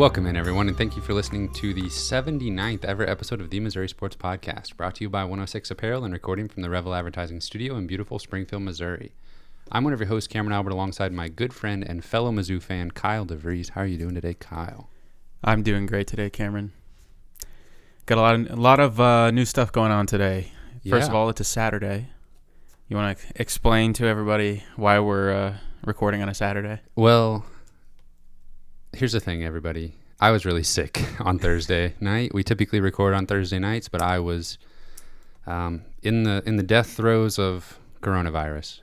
Welcome in, everyone, and thank you for listening to the 79th ever episode of the Missouri Sports Podcast, brought to you by 106 Apparel and recording from the Revel Advertising Studio in beautiful Springfield, Missouri. I'm one of your hosts, Cameron Albert, alongside my good friend and fellow Mizzou fan, Kyle DeVries. How are you doing today, Kyle? I'm doing great today, Cameron. Got a lot of new stuff going on today. First of all, it's a Saturday. You want to explain to everybody why we're recording on a Saturday? Well, here's the thing, everybody. I was really sick on Thursday night. We typically record on Thursday nights, but I was in the death throes of coronavirus.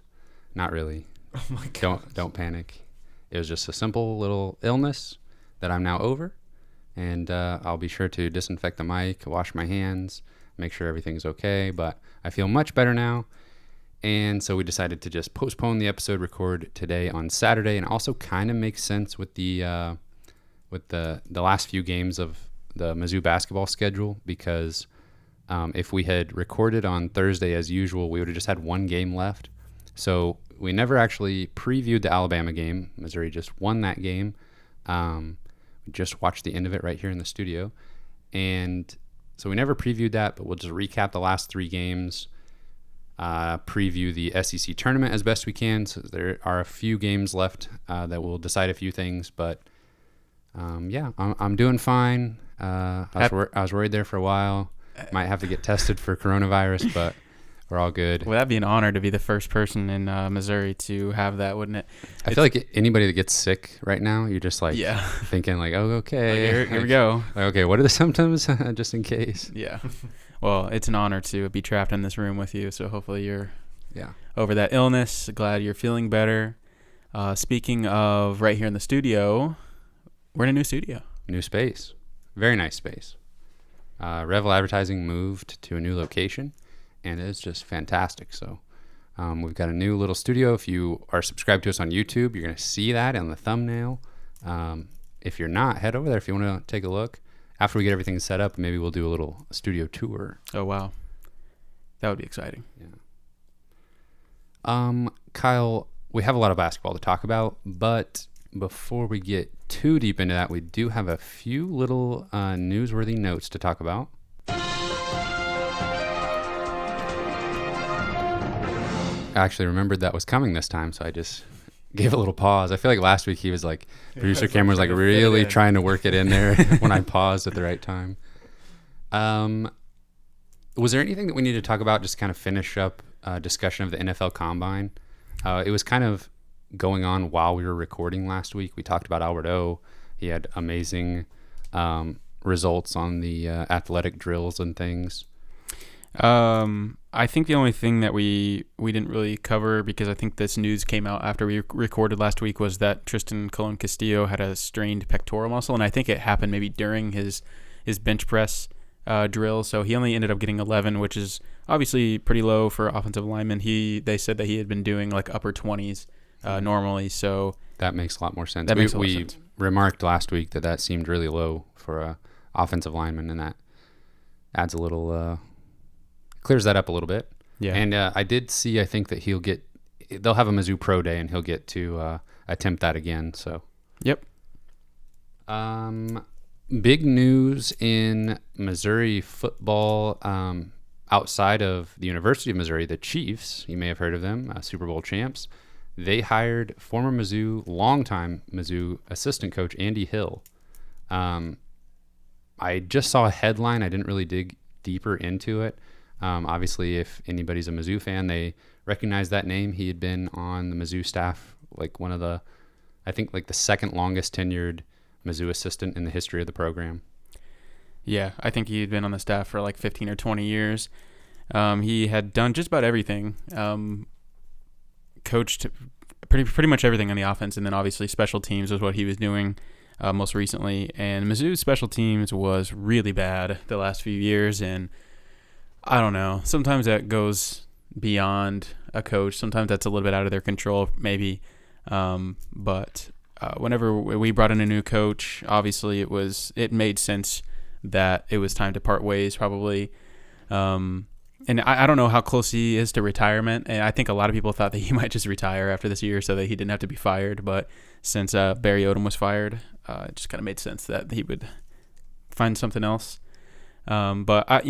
Not really. Oh my God. Don't panic. It was just a simple little illness that I'm now over, and I'll be sure to disinfect the mic, wash my hands, make sure everything's okay. But I feel much better now, and so we decided to just postpone the episode, record today on Saturday, and also kind of makes sense with the last few games of the Mizzou basketball schedule, because if we had recorded on Thursday as usual, we would have just had one game left. So we never actually previewed the Alabama game. Missouri just won that game. We just watched the end of it right here in the studio. And so we never previewed that, but we'll just recap the last three games, preview the SEC tournament as best we can. So there are a few games left that will decide a few things, but I'm doing fine. I was worried there for a while. Might have to get tested for coronavirus, but we're all good. Well, that'd be an honor to be the first person in Missouri to have that, wouldn't it? I feel like anybody that gets sick right now, you're just like thinking like, oh, okay. Here we go. Like, okay, what are the symptoms? Just in case. Yeah. Well, it's an honor to be trapped in this room with you, so hopefully you're over that illness. Glad you're feeling better. Speaking of right here in the studio, we're in a new studio. New space. Very nice space. Revel Advertising moved to a new location, and it's just fantastic. So we've got a new little studio. If you are subscribed to us on YouTube, you're going to see that in the thumbnail. If you're not, head over there if you want to take a look. After we get everything set up, maybe we'll do a little studio tour. Oh, wow. That would be exciting. Yeah. Kyle, we have a lot of basketball to talk about, but before we get too deep into that, we do have a few little newsworthy notes to talk about. I actually remembered that was coming this time, so I just gave a little pause. I feel like last week he was like, producer Cameron was like really trying to work it in there when I paused at the right time. Was there anything that we need to talk about, just kind of finish up discussion of the NFL Combine? It was kind of going on while we were recording last week. We talked about Albert O. He had amazing results on the athletic drills and things. I think the only thing that we didn't really cover, because I think this news came out after we recorded last week, was that Tristan Colon Castillo had a strained pectoral muscle, and I think it happened maybe during his bench press drill. So he only ended up getting 11, which is obviously pretty low for offensive linemen. They said that he had been doing like upper 20s normally, so that makes a lot more sense. We remarked last week that seemed really low for a offensive lineman, and that adds a little clears that up a little bit. Yeah. And I did see, I think that they'll have a Mizzou Pro Day, and he'll get to attempt that again. So yep. Big news in Missouri football, outside of the University of Missouri, the Chiefs, you may have heard of them, Super Bowl champs. They hired former longtime Mizzou assistant coach Andy Hill. I just saw a headline. I didn't really dig deeper into it. Obviously, if anybody's a Mizzou fan, they recognize that name. He had been on the Mizzou staff, like the second longest tenured Mizzou assistant in the history of the program. Yeah, I think he had been on the staff for like 15 or 20 years. He had done just about everything. Coached pretty much everything on the offense, and then obviously special teams was what he was doing most recently. And Mizzou's special teams was really bad the last few years, and I don't know. Sometimes that goes beyond a coach. Sometimes that's a little bit out of their control, maybe. But whenever we brought in a new coach, obviously it made sense that it was time to part ways, probably. And I don't know how close he is to retirement. And I think a lot of people thought that he might just retire after this year so that he didn't have to be fired. But since Barry Odom was fired. It just kind of made sense that he would find something else. But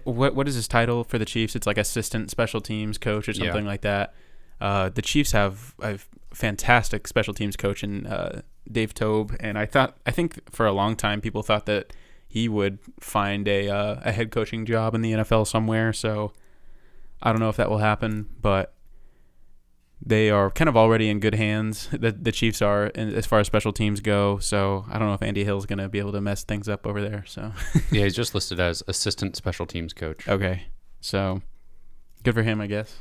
what is his title for the Chiefs? It's like assistant special teams coach or something like that. The Chiefs have a fantastic special teams coach in Dave Tobe, and I think for a long time people thought that he would find a head coaching job in the NFL somewhere. So I don't know if that will happen, but they are kind of already in good hands. The Chiefs are, as far as special teams go. So I don't know if Andy Hill's going to be able to mess things up over there. So Yeah, he's just listed as assistant special teams coach. Okay, so good for him, I guess.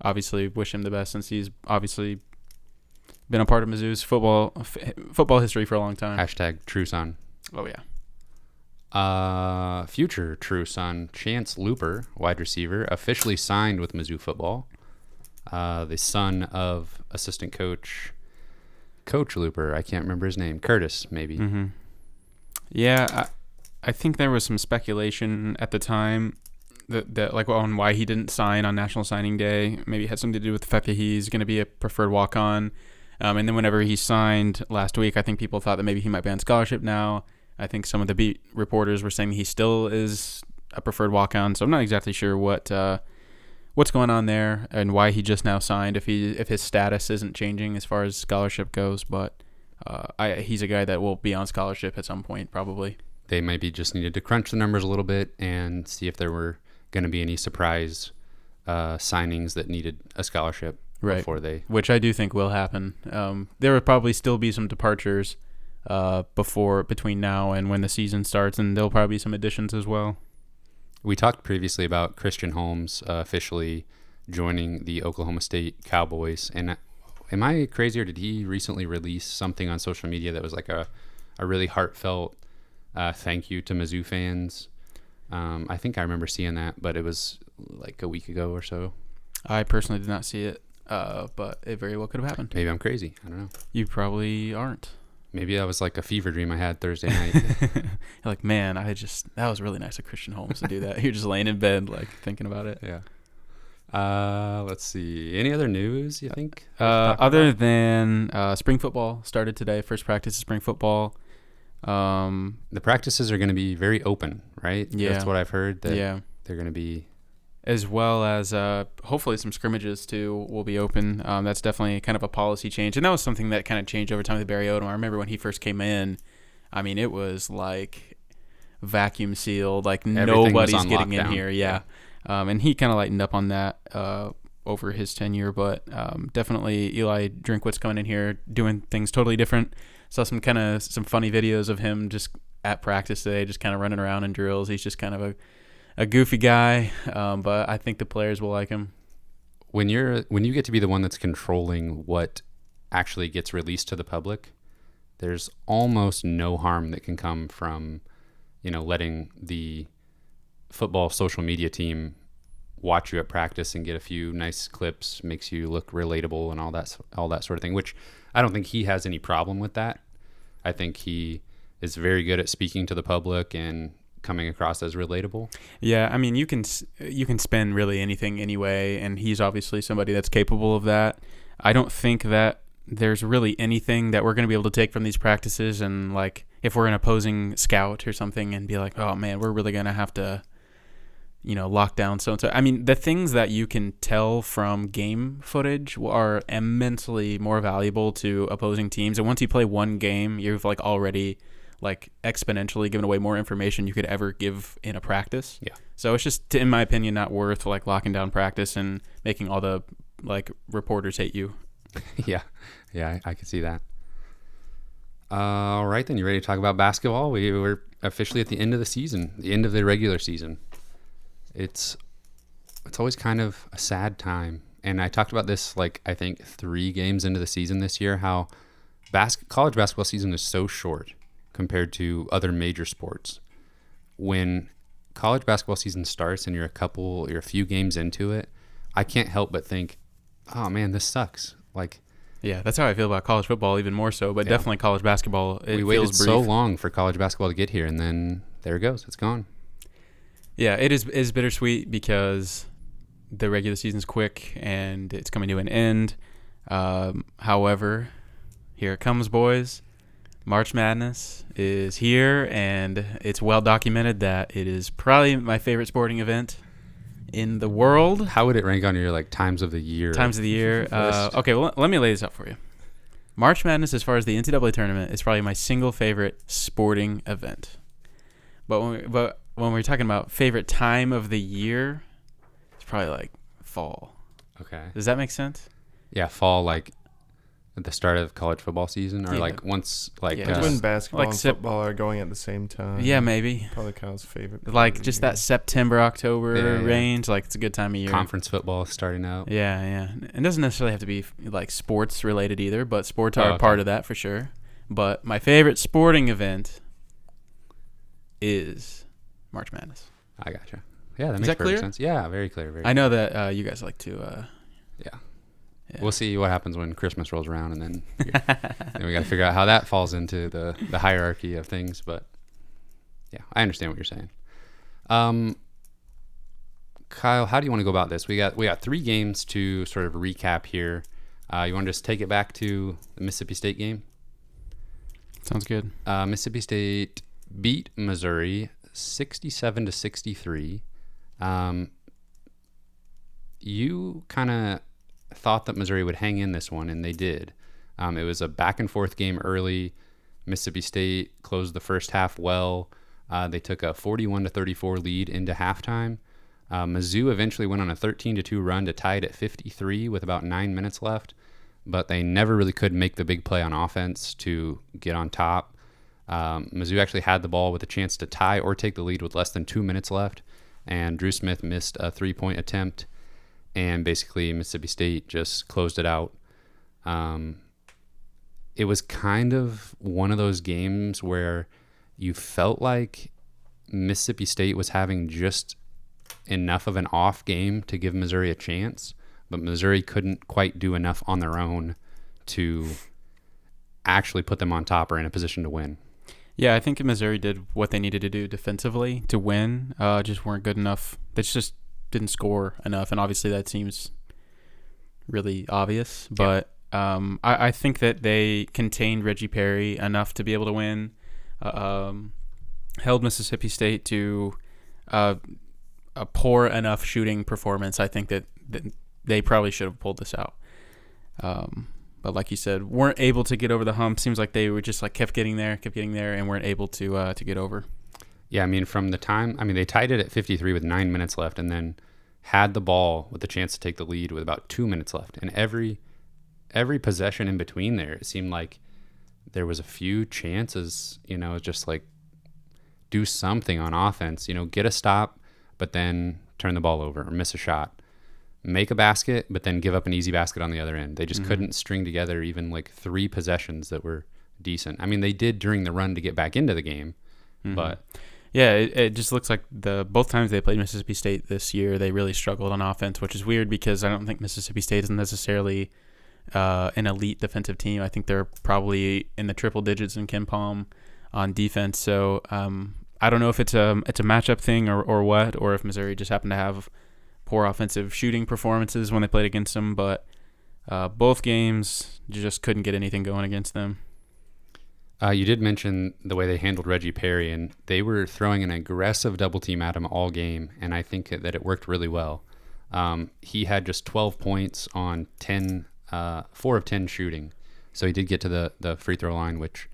Obviously, wish him the best since he's obviously been a part of Mizzou's football history for a long time. Hashtag true son. Oh yeah. Future true son Chance Looper, wide receiver, officially signed with Mizzou football. The son of assistant coach Looper. I can't remember his name. Curtis, maybe. Mm-hmm. Yeah, I think there was some speculation at the time that like on why he didn't sign on National Signing Day. Maybe it had something to do with the fact that he's going to be a preferred walk-on. And then whenever he signed last week, I think people thought that maybe he might be on scholarship now. I think some of the beat reporters were saying he still is a preferred walk-on. So I'm not exactly sure what's going on there and why he just now signed if his status isn't changing as far as scholarship goes. But he's a guy that will be on scholarship at some point probably. They maybe just needed to crunch the numbers a little bit and see if there were going to be any surprise signings that needed a scholarship before they... Which I do think will happen. There will probably still be some departures between now and when the season starts, and there'll probably be some additions as well. We talked previously about Christian Holmes officially joining the Oklahoma State Cowboys, and am I crazy, or did he recently release something on social media that was like a really heartfelt thank you to Mizzou fans? I think I remember seeing that, but it was like a week ago or so. I personally did not see it, but it very well could have happened. Maybe I'm crazy. I don't know. You probably aren't. Maybe that was like a fever dream I had Thursday night. You're like, man, that was really nice of Christian Holmes to do that. You're just laying in bed, like, thinking about it. Yeah. Let's see. Any other news, you think? Other than spring football started today. First practice of spring football. The practices are going to be very open, right? Yeah. That's what I've heard. They're going to be... As well as hopefully some scrimmages, too, will be open. That's definitely kind of a policy change. And that was something that kind of changed over time with Barry Odom. I remember when he first came in, I mean, it was like vacuum sealed. Like, nobody's getting in here. Yeah. And he kind of lightened up on that over his tenure. But definitely Eli Drinkwitz coming in here, doing things totally different. Saw some funny videos of him just at practice today, just kind of running around in drills. He's just kind of a goofy guy, but I think the players will like him. When you get to be the one that's controlling what actually gets released to the public, there's almost no harm that can come from, letting the football social media team watch you at practice and get a few nice clips, makes you look relatable and all that sort of thing, which I don't think he has any problem with that. I think he is very good at speaking to the public and coming across as relatable. Yeah, I mean, you can spin really anything anyway, and he's obviously somebody that's capable of that. I don't think that there's really anything that we're going to be able to take from these practices, and like if we're an opposing scout or something and be like, oh man, we're really going to have to lock down so-and-so. I mean, the things that you can tell from game footage are immensely more valuable to opposing teams, and once you play one game, you've like already like exponentially given away more information you could ever give in a practice. Yeah. So it's just, in my opinion, not worth like locking down practice and making all the like reporters hate you. Yeah, I can see that. All right, then, you ready to talk about basketball? We're officially at the end of the season, the end of the regular season. It's always kind of a sad time, and I talked about this like I think 3 games into the season this year, how college basketball season is so short compared to other major sports. When college basketball season starts and you're a few games into it, I can't help but think, oh man, this sucks. Like, yeah, that's how I feel about college football, even more so, but definitely college basketball. We waited so long for college basketball to get here, and then there it goes. It's gone. Yeah, it is bittersweet because the regular season's quick and it's coming to an end. However, here it comes, boys. March Madness is here, and it's well documented that it is probably my favorite sporting event in the world. How would it rank on your like times of the year? Times of the year. list? Okay, well, let me lay this out for you. March Madness, as far as the NCAA tournament, is probably my single favorite sporting event. But when we're talking about favorite time of the year, it's probably like fall. Okay. Does that make sense? Yeah, fall like at the start of college football season, or Yeah. like once like Yeah, It's when basketball like and football are going at the same time. Yeah, maybe. Probably Kyle's favorite. part Like of the just year. that September, October Yeah. range. Like it's a good time of year. conference football starting out. Yeah, yeah. It doesn't necessarily have to be like sports related either, but sports Oh, are a okay. part of that for sure. But my favorite sporting event is March Madness. I gotcha. Yeah, that Is makes that perfect clear? sense. Yeah, very clear. Very I know that you guys like to. Yeah. Yeah. We'll see what happens when Christmas rolls around, and then then we got to figure out how that falls into the hierarchy of things. But yeah, I understand what you're saying. Kyle, how do you want to go about this? We got 3 games to sort of recap here. You want to just take it back to the Mississippi State game? Sounds good. Mississippi State beat Missouri 67-63. You kind of thought that Missouri would hang in this one, and they did. It was a back and forth game early. Mississippi State closed the first half well. They took a 41-34 lead into halftime. Mizzou eventually went on a 13-2 run to tie it at 53 with about 9 minutes left, but they never really could make the big play on offense to get on top. Mizzou actually had the ball with a chance to tie or take the lead with less than 2 minutes left, and Drew Smith missed a 3-point attempt, and basically Mississippi State just closed it out. It was kind of one of those games where you felt like Mississippi State was having just enough of an off game to give Missouri a chance, but Missouri couldn't quite do enough on their own to actually put them on top or in a position to win. Yeah, I think Missouri did what they needed to do defensively to win. Just weren't good enough. They just didn't score enough, and obviously that seems really obvious. But I think that they contained Reggie Perry enough to be able to win. Held Mississippi State to a poor enough shooting performance. I think that they probably should have pulled this out. But like you said, weren't able to get over the hump. Seems like they were just like kept getting there, and weren't able to get over. Yeah, I mean, from the time, they tied it at 53 with 9 minutes left, and then had the ball with the chance to take the lead with about 2 minutes left. And every possession in between there, it seemed like there was a few chances, just like do something on offense, get a stop, but then turn the ball over or miss a shot. Make a basket, but then give up an easy basket on the other end. They just couldn't string together even like 3 possessions that were decent. I mean, they did during the run to get back into the game, but yeah, it just looks like both times they played Mississippi State this year, they really struggled on offense, which is weird because I don't think Mississippi State is necessarily an elite defensive team. I think they're probably in the triple digits in KenPom on defense. So I don't know if it's a matchup thing or what, or if Missouri just happened to have poor offensive shooting performances when they played against them. But both games you just couldn't get anything going against them. You did mention the way they handled Reggie Perry, and they were throwing an aggressive double team at him all game, and I think that it worked really well. He had just 12 points on 4 of 10 shooting, so he did get to the free throw line, which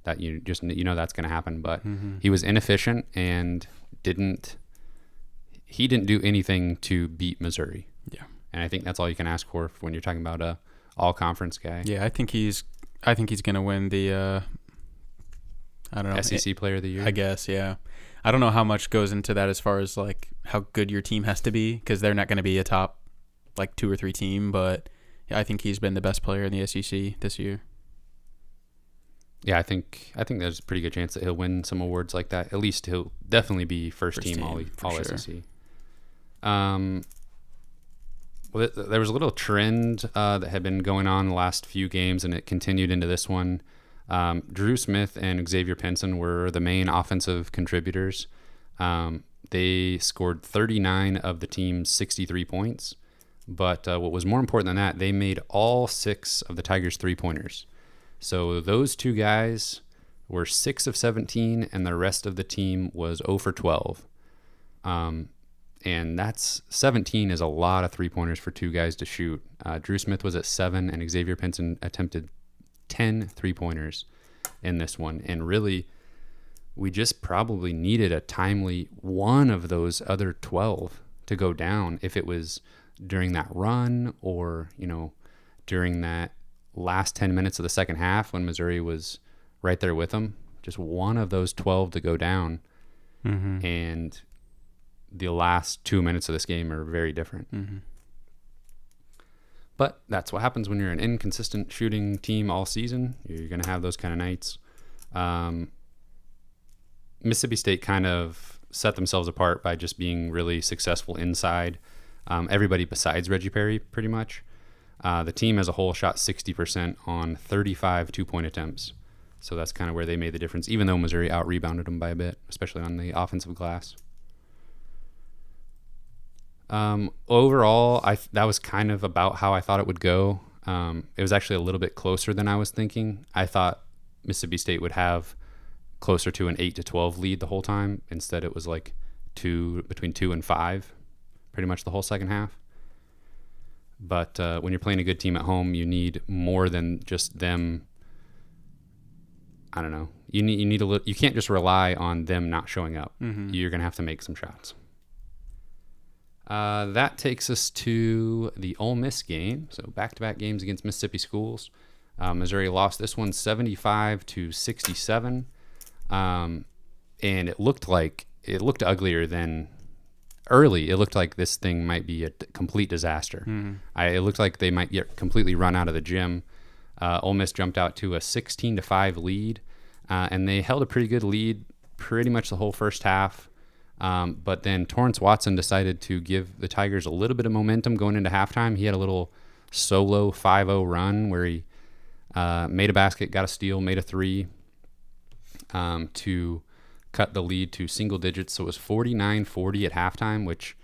that that's going to happen. But he was inefficient and didn't do anything to beat Missouri. Yeah, and I think that's all you can ask for when you're talking about a all conference guy. Yeah, I think he's going to win the I don't know, SEC Player of the Year. I guess, yeah. I don't know how much goes into that as far as like how good your team has to be, because they're not going to be a top like 2 or 3 team, but yeah, I think he's been the best player in the SEC this year. Yeah, I think there's a pretty good chance that he'll win some awards like that. At least he'll definitely be first team all for sure. SEC. Well, there was a little trend that had been going on the last few games, and it continued into this one. Drew Smith and Xavier Pinson were the main offensive contributors. They scored 39 of the team's 63 points, But what was more important than that, they made all 6 of the Tigers' three-pointers. So those 2 guys were 6 of 17, and the rest of the team was 0 for 12. And that's 17 is a lot of three-pointers for 2 guys to shoot. Drew Smith was at 7, and Xavier Pinson attempted 10 three-pointers in this one. And really, we just probably needed a timely one of those other 12 to go down. If it was during that run or, during that last 10 minutes of the second half when Missouri was right there with them, just one of those 12 to go down. Mm-hmm. And the last 2 minutes of this game are very different. Mm-hmm. But that's what happens when you're an inconsistent shooting team all season. You're going to have those kind of nights. Mississippi State kind of set themselves apart by just being really successful inside. Everybody besides Reggie Perry, pretty much. The team as a whole shot 60% on 35 two-point attempts. So that's kind of where they made the difference, even though Missouri out-rebounded them by a bit, especially on the offensive glass. Overall, that was kind of about how I thought it would go. It was actually a little bit closer than I was thinking. I thought Mississippi State would have closer to an 8-12 lead the whole time. Instead, it was like between 2 and 5, pretty much the whole second half. But when you're playing a good team at home, you need more than just them. I don't know. You need you can't just rely on them not showing up. Mm-hmm. You're gonna have to make some shots. That takes us to the Ole Miss game. So back-to-back games against Mississippi schools. Missouri lost this one 75-67. And it looked uglier than early. It looked like this thing might be a complete disaster. Mm-hmm. It looked like they might get completely run out of the gym. Ole Miss jumped out to a 16-5 lead, and they held a pretty good lead pretty much the whole first half. But then Torrance Watson decided to give the Tigers a little bit of momentum going into halftime. He had a little solo 5-0 run where he made a basket, got a steal, made a three to cut the lead to single digits. So it was 49-40 at halftime, which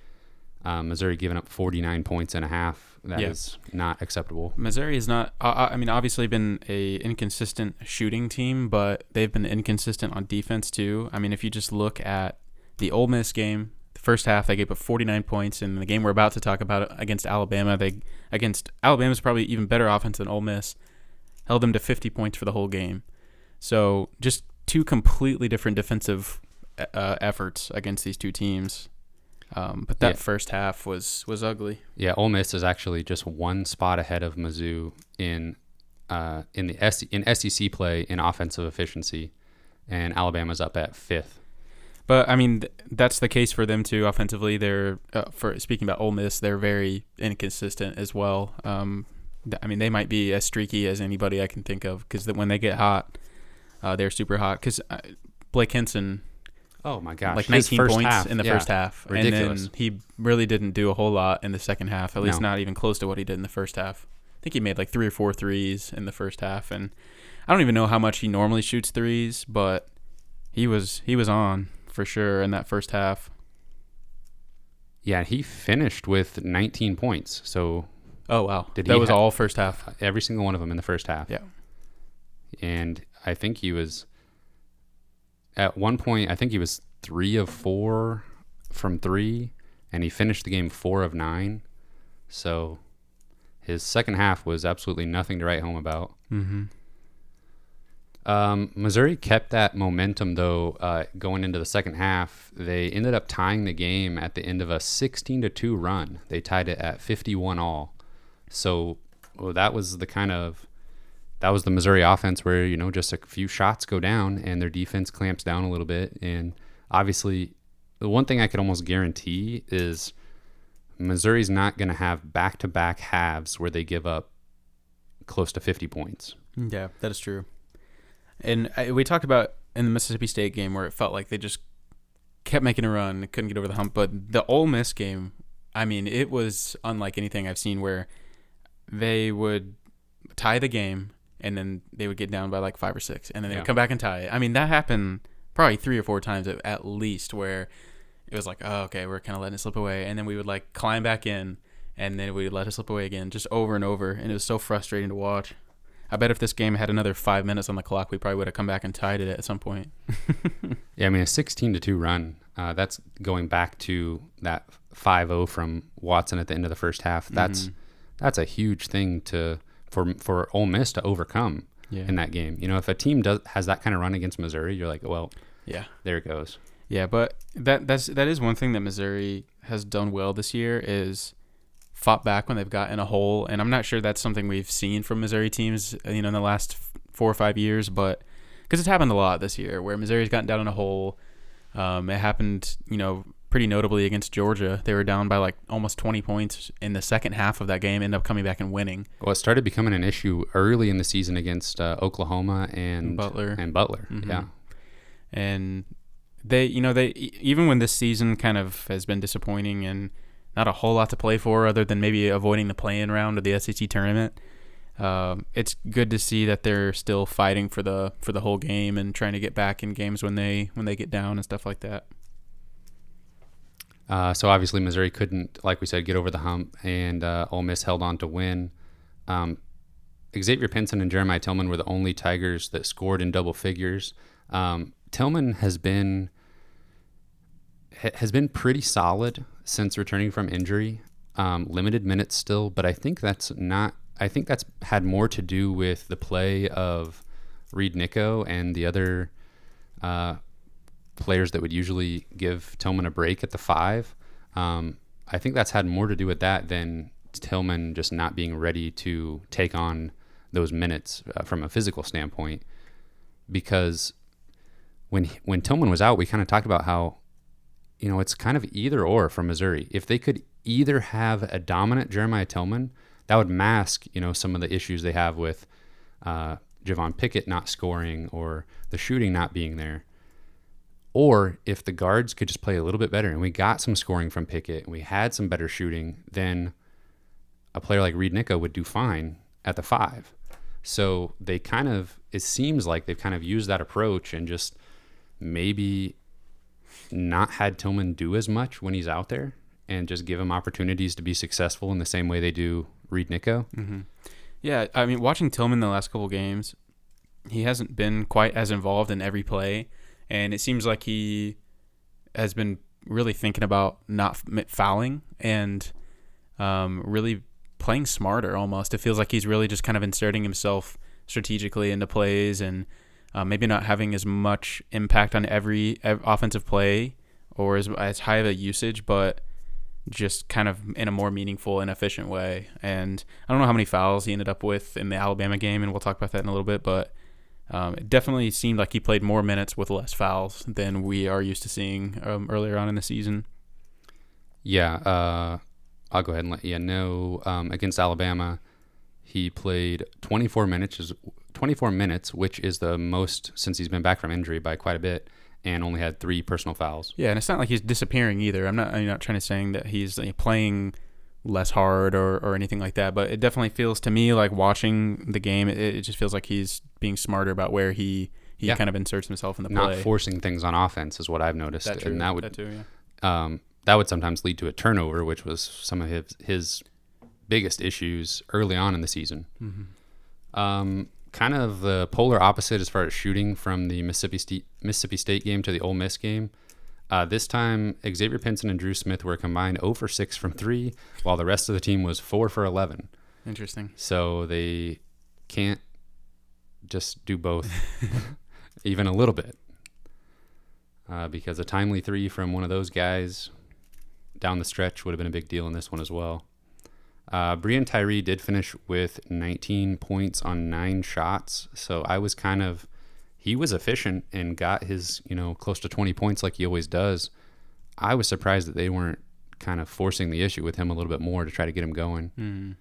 Missouri giving up 49 points and a half. That is not acceptable. Missouri is not, obviously been a inconsistent shooting team, but they've been inconsistent on defense too. I mean, if you just look at the Ole Miss game, the first half, they gave up 49 points. In the game we're about to talk about against Alabama, Alabama's probably even better offense than Ole Miss, held them to 50 points for the whole game. So just 2 completely different defensive efforts against these 2 teams. But that first half was ugly. Yeah, Ole Miss is actually just 1 spot ahead of Mizzou in SEC play in offensive efficiency, and Alabama's up at 5th. But I mean, that's the case for them too. Offensively, they're speaking about Ole Miss, they're very inconsistent as well. I mean, they might be as streaky as anybody I can think of because when they get hot, they're super hot. Because Blake Henson, oh my gosh, like 19 points in the first half, ridiculous. And then he really didn't do a whole lot in the second half. At least not even close to what he did in the first half. I think he made like 3 or 4 threes in the first half, and I don't even know how much he normally shoots threes, but he was on for sure in that first half. Yeah, he finished with 19 points. So, oh wow, that was all first half. Every single one of them in the first half. Yeah, and I think he was at one point. I think he was 3 of 4 from 3, and he finished the game 4 of 9. So his second half was absolutely nothing to write home about. Mm-hmm. Missouri kept that momentum, though, going into the second half. They ended up tying the game at the end of a 16-2 run. They tied it at 51 all. So that was the Missouri offense where, just a few shots go down and their defense clamps down a little bit. And obviously, the one thing I could almost guarantee is Missouri's not going to have back-to-back halves where they give up close to 50 points. Yeah, that is true. And we talked about in the Mississippi State game where it felt like they just kept making a run, couldn't get over the hump. But the Ole Miss game, I mean, it was unlike anything I've seen where they would tie the game and then they would get down by like 5 or 6, and then they would come back and tie it. I mean, that happened probably 3 or 4 times at least where it was like, oh, okay, we're kind of letting it slip away. And then we would like climb back in and then we let it slip away again, just over and over, and it was so frustrating to watch. I bet if this game had another 5 minutes on the clock, we probably would have come back and tied it at some point. Yeah, I mean, a 16-2 run, that's going back to that 5-0 from Watson at the end of the first half. That's a huge thing for Ole Miss to overcome in that game. You know, if a team has that kind of run against Missouri, you're like, well, yeah, there it goes. Yeah, but that is one thing that Missouri has done well this year is fought back when they've got in a hole, and I'm not sure that's something we've seen from Missouri teams, you know, in the last 4 or 5 years, but because it's happened a lot this year where Missouri's gotten down in a hole. It happened, you know, pretty notably against Georgia. They were down by like almost 20 points in the second half of that game, ended up coming back and winning. Well, it started becoming an issue early in the season against Oklahoma and Butler. Mm-hmm. Yeah. And they even when this season kind of has been disappointing and not a whole lot to play for other than maybe avoiding the play-in round of the SEC tournament, it's good to see that they're still fighting for the whole game and trying to get back in games when they get down and stuff like that. So obviously Missouri couldn't, like we said, get over the hump, and Ole Miss held on to win. Xavier Pinson and Jeremiah Tillman were the only Tigers that scored in double figures. Tillman has been pretty solid since returning from injury. Limited minutes still, but I think that's had more to do with the play of Reed Nico and the other players that would usually give Tillman a break at the 5. I think that's had more to do with that than Tillman just not being ready to take on those minutes from a physical standpoint. Because when Tillman was out, we kind of talked about how, you know, it's kind of either or for Missouri. If they could either have a dominant Jeremiah Tillman, that would mask, you know, some of the issues they have with Javon Pickett not scoring or the shooting not being there. Or if the guards could just play a little bit better and we got some scoring from Pickett and we had some better shooting, then a player like Reed Nico would do fine at the 5. So it seems like they've kind of used that approach and just maybe not had Tillman do as much when he's out there and just give him opportunities to be successful in the same way they do Reed Nico. Mm-hmm. Yeah, I mean, watching Tillman the last couple games, he hasn't been quite as involved in every play, and it seems like he has been really thinking about not fouling and really playing smarter almost. It feels like he's really just kind of inserting himself strategically into plays and maybe not having as much impact on every offensive play or as high of a usage, but just kind of in a more meaningful and efficient way. And I don't know how many fouls he ended up with in the Alabama game, and we'll talk about that in a little bit, but it definitely seemed like he played more minutes with less fouls than we are used to seeing earlier on in the season. Yeah, I'll go ahead and let you know. Against Alabama, he played 24 minutes, which is the most since he's been back from injury by quite a bit, and only had 3 personal fouls. Yeah, and it's not like he's disappearing either. I'm not trying to say that he's playing less hard or anything like that, but it definitely feels to me like watching the game, it just feels like he's being smarter about where he kind of inserts himself in the play. Not forcing things on offense is what I've noticed. And that too, yeah. That would sometimes lead to a turnover, which was some of his biggest issues early on in the season. Mm-hmm. Kind of the polar opposite as far as shooting from the Mississippi State game to the Ole Miss game. This time, Xavier Pinson and Drew Smith were combined 0 for 6 from 3, while the rest of the team was 4 for 11. Interesting. So they can't just do both even a little bit. Because a timely 3 from one of those guys down the stretch would have been a big deal in this one as well. Breon Tyree did finish with 19 points on 9 shots, so he was efficient and got his, close to 20 points like he always does. I was surprised that they weren't kind of forcing the issue with him a little bit more to try to get him going. Mm.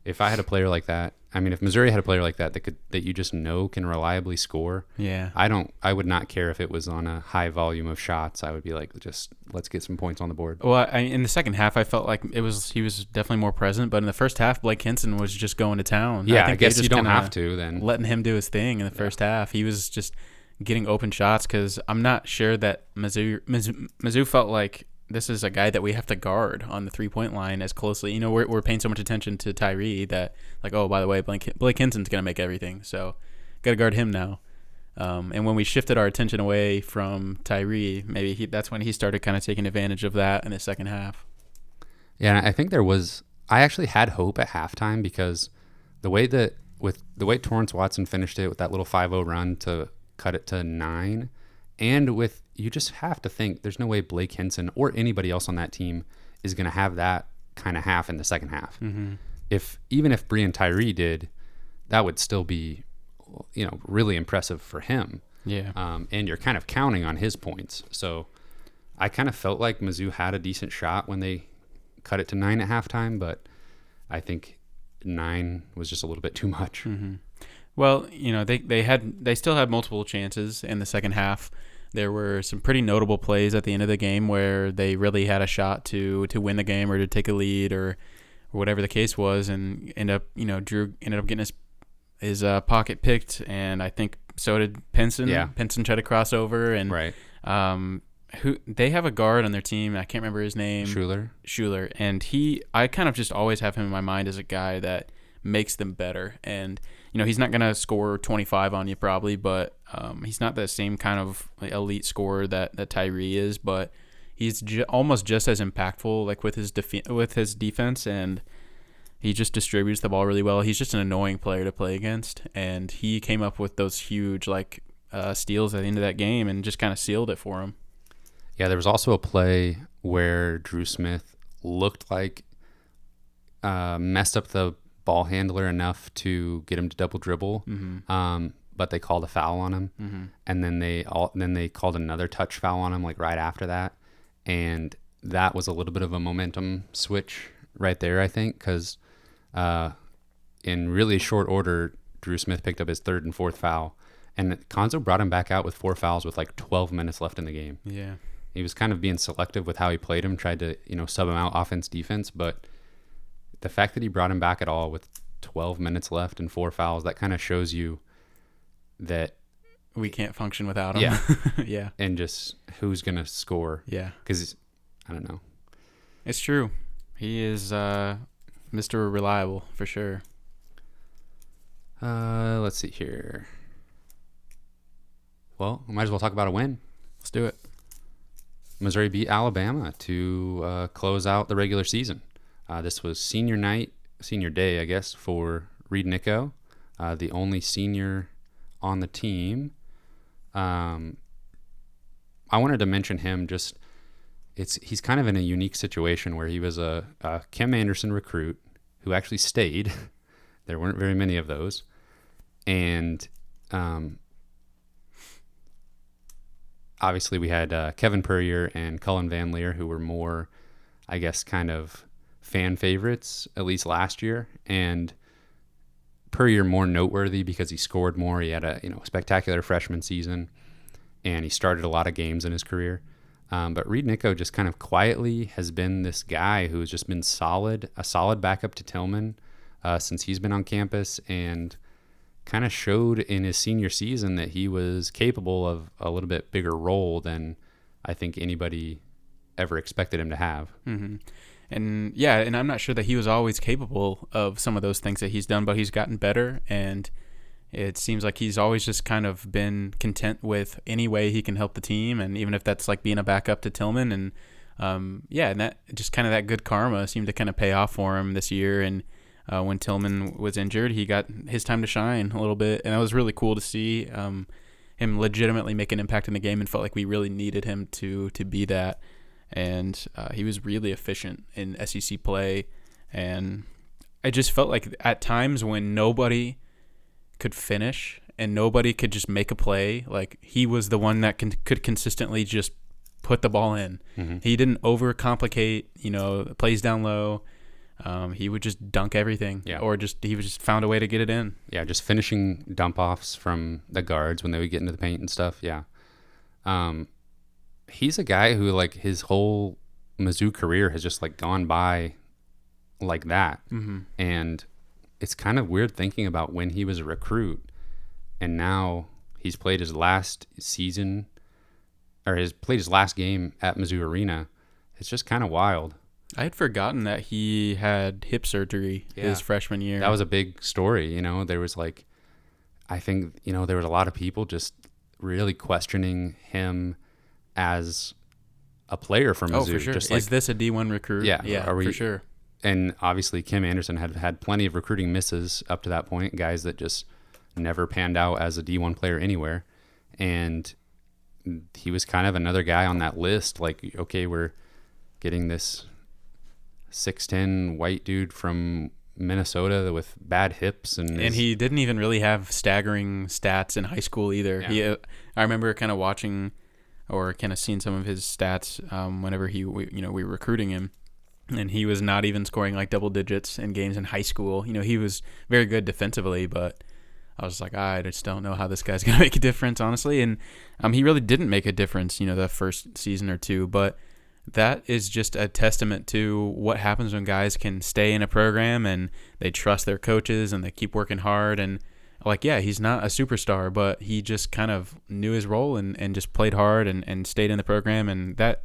If I had a player like that, if Missouri had a player like that that you just know can reliably score, yeah, I would not care if it was on a high volume of shots. I would be like, just let's get some points on the board. Well, in the second half, I felt like he was definitely more present, but in the first half, Blake Henson was just going to town. Yeah, I guess you don't have to then. Letting him do his thing in the first half. He was just getting open shots because I'm not sure that Mizzou felt like this is a guy that we have to guard on the 3-point line as closely. You know, we're paying so much attention to Tyree that, like, oh, by the way, Blake Hinson's going to make everything. So got to guard him now. And when we shifted our attention away from Tyree, maybe that's when he started kind of taking advantage of that in the second half. Yeah, I think I actually had hope at halftime because the way Torrance Watson finished it with that little 5-0 run to cut it to 9, and you just have to think there's no way Blake Hinson or anybody else on that team is going to have that kind of half in the second half. Mm-hmm. Even if Breein Tyree did, that would still be, really impressive for him. Yeah. And you're kind of counting on his points. So I kind of felt like Mizzou had a decent shot when they cut it to 9 at halftime, but I think 9 was just a little bit too much. Mm-hmm. Well, they still had multiple chances in the second half. There were some pretty notable plays at the end of the game where they really had a shot to win the game or to take a lead or whatever the case was, and Drew ended up getting his pocket picked, and I think so did Pinson. Yeah. Pinson tried to cross over, and right. Who they have a guard on their team. I can't remember his name. Schuler, and I kind of just always have him in my mind as a guy that makes them better. And he's not gonna score 25 on you probably, but he's not the same kind of elite scorer that Tyree is. But he's almost just as impactful, like with his defense, and he just distributes the ball really well. He's just an annoying player to play against, and he came up with those huge steals at the end of that game and just kind of sealed it for him. Yeah, there was also a play where Drew Smith looked like messed up the ball handler enough to get him to double dribble, Mm-hmm. But they called a foul on him, Mm-hmm. and then they called another touch foul on him right after that, and that was a little bit of a momentum switch right there, I think, because in really short order, Drew Smith picked up his third and fourth foul, and Konzo brought him back out with 4 fouls with 12 minutes left in the game. Yeah. He was kind of being selective with how he played him, tried to, sub him out offense, defense, but the fact that he brought him back at all with 12 minutes left and 4 fouls, that kind of shows you that we can't function without him. Yeah. Yeah. And just who's going to score. Yeah. Because, I don't know. It's true. He is Mr. Reliable for sure. Let's see here. Well, we might as well talk about a win. Let's do it. Missouri beat Alabama to close out the regular season. This was senior day, I guess, for Reed Nicko, the only senior on the team. I wanted to mention him. He's kind of in a unique situation where he was a Kim Anderson recruit who actually stayed. There weren't very many of those, and obviously we had Kevin Puryear and Cullen Van Leer, who were more, I guess, kind of fan favorites, at least last year. And Puryear more noteworthy because he scored more. He had a spectacular freshman season, and he started a lot of games in his career. But Reed Nicko just kind of quietly has been this guy who's just been a solid backup to Tillman since he's been on campus, and kind of showed in his senior season that he was capable of a little bit bigger role than I think anybody ever expected him to have. Mm-hmm. And I'm not sure that he was always capable of some of those things that he's done, but he's gotten better, and it seems like he's always just kind of been content with any way he can help the team, and even if that's being a backup to Tillman, and and that just kind of that good karma seemed to kind of pay off for him this year. And when Tillman was injured, he got his time to shine a little bit, and that was really cool to see him legitimately make an impact in the game, and felt like we really needed him to be that. And he was really efficient in SEC play, and I just felt like at times when nobody could finish and nobody could just make a play, like he was the one that could consistently just put the ball in. Mm-hmm. He didn't overcomplicate, plays down low. He would just dunk everything, or he would just found a way to get it in. Yeah, just finishing dump offs from the guards when they would get into the paint and stuff. Yeah. He's a guy who his whole Mizzou career has just gone by like that. Mm-hmm. And it's kind of weird thinking about when he was a recruit and now he's played his last season, or played his last game at Mizzou Arena. it's just kind of wild. I had forgotten that he had hip surgery his freshman year. That was a big story. There was I think, there was a lot of people just really questioning him as a player for Mizzou. Oh, for sure. Just is this a D1 recruit? Yeah. For sure. And obviously Kim Anderson had plenty of recruiting misses up to that point, guys that just never panned out as a D1 player anywhere. And he was kind of another guy on that list. Like, okay, we're getting this 6'10" white dude from Minnesota with bad hips. And he didn't even really have staggering stats in high school either. Yeah. I remember kind of watching or kind of seeing some of his stats whenever we were recruiting him. And he was not even scoring like double digits in games in high school. He was very good defensively, but I was like, I just don't know how this guy's going to make a difference, honestly. And he really didn't make a difference, the first season or two. But that is just a testament to what happens when guys can stay in a program and they trust their coaches and they keep working hard. And he's not a superstar, but he just kind of knew his role and just played hard and stayed in the program. And that,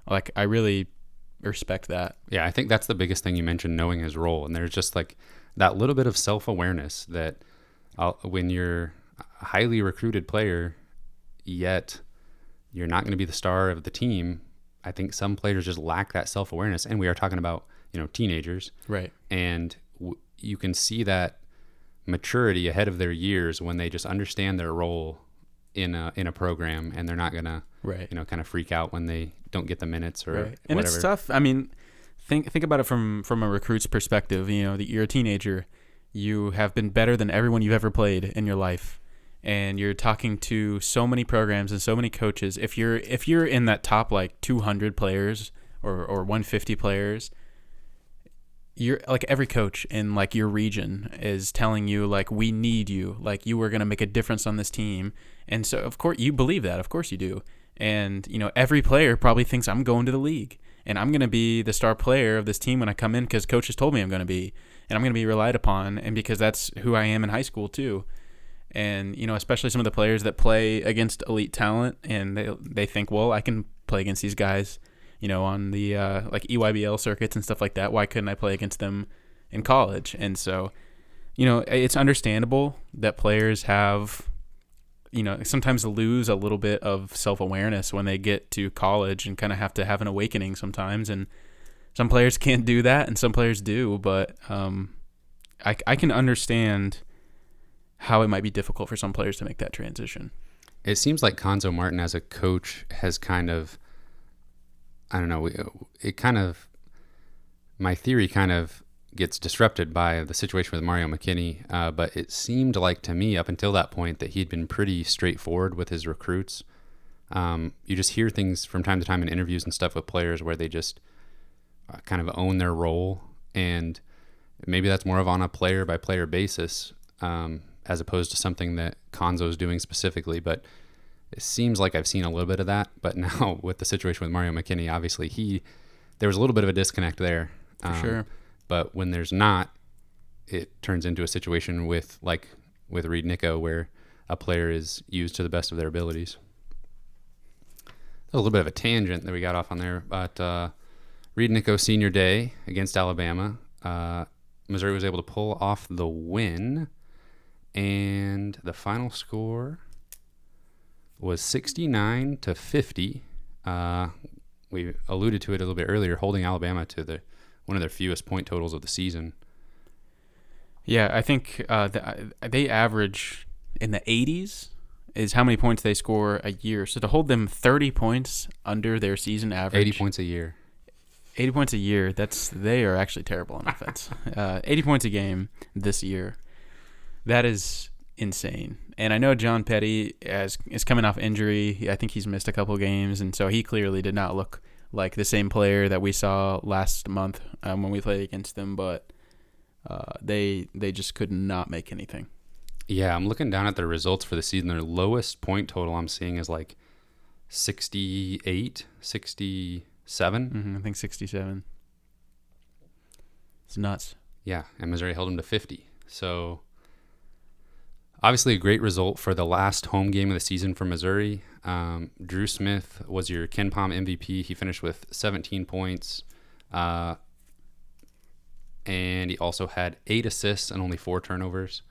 I really respect that. Yeah, I think that's the biggest thing you mentioned, knowing his role. And there's just that little bit of self-awareness that when you're a highly recruited player, yet you're not going to be the star of the team. I think some players just lack that self-awareness, and we are talking about teenagers, right? And you can see that maturity ahead of their years when they just understand their role in a program, and they're not gonna kind of freak out when they don't get the minutes or whatever. And it's tough. I mean, think about it from a recruit's perspective. You're a teenager, you have been better than everyone you've ever played in your life. And you're talking to so many programs and so many coaches. If you're in that top 200 players or 150 players, you're every coach in your region is telling you we need you, you are going to make a difference on this team. And so of course you believe that, of course you do. And every player probably thinks I'm going to the league and I'm going to be the star player of this team when I come in because coach has told me I'm going to be, and I'm going to be relied upon, and because that's who I am in high school too. And, especially some of the players that play against elite talent and they think, well, I can play against these guys, on the EYBL circuits and stuff like that. Why couldn't I play against them in college? And so, it's understandable that players have, sometimes lose a little bit of self-awareness when they get to college and kind of have to have an awakening sometimes. And some players can't do that and some players do. But I can understand how it might be difficult for some players to make that transition. It seems like Cuonzo Martin as a coach has kind of, I don't know, my theory kind of gets disrupted by the situation with Mario McKinney, but it seemed like to me up until that point that he'd been pretty straightforward with his recruits. You just hear things from time to time in interviews and stuff with players where they just kind of own their role, and maybe that's more of on a player-by-player basis, as opposed to something that Cuonzo's doing specifically. But it seems like I've seen a little bit of that. But now with the situation with Mario McKinney, obviously there was a little bit of a disconnect there. For sure. But when there's not, it turns into a situation with Reed Nicco where a player is used to the best of their abilities. A little bit of a tangent that we got off on there, but Reed Nicco senior day against Alabama, Missouri was able to pull off the win. And the final score was 69-50. We alluded to it a little bit earlier, holding Alabama to one of their fewest point totals of the season. Yeah, I think they average in the 80s is how many points they score a year. So to hold them 30 points under their season average. 80 points a year. 80 points a year. They are actually terrible on offense. 80 points a game this year. That is insane. And I know John Petty is coming off injury. I think he's missed a couple games, and so he clearly did not look like the same player that we saw last month when we played against them. But they just could not make anything. Yeah, I'm looking down at their results for the season. Their lowest point total I'm seeing is 68, 67. I think 67. It's nuts. Yeah, and Missouri held them to 50. So Obviously, a great result for the last home game of the season for Missouri. Drew Smith was your Ken Pom MVP. He finished with 17 points. And he also had 8 assists and only 4 turnovers.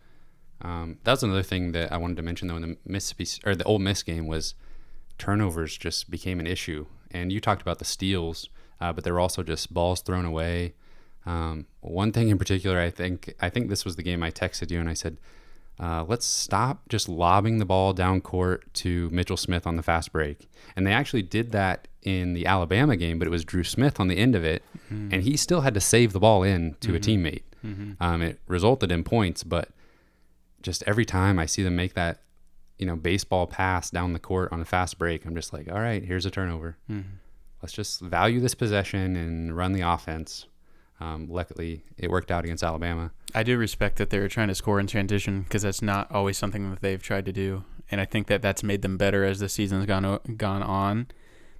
That's another thing that I wanted to mention, though, in the the Ole Miss game was turnovers just became an issue. And you talked about the steals, but there were also just balls thrown away. One thing in particular, I think this was the game I texted you and I said, let's stop just lobbing the ball down court to Mitchell Smith on the fast break. And they actually did that in the Alabama game, but it was Drew Smith on the end of it, and he still had to save the ball in to a teammate. It resulted in points, but just every time I see them make that, baseball pass down the court on a fast break, I'm just like, all right, here's a turnover. Let's just value this possession and run the offense. Luckily, it worked out against Alabama. I do respect that they were trying to score in transition because that's not always something that they've tried to do. And I think that that's made them better as the season's gone on.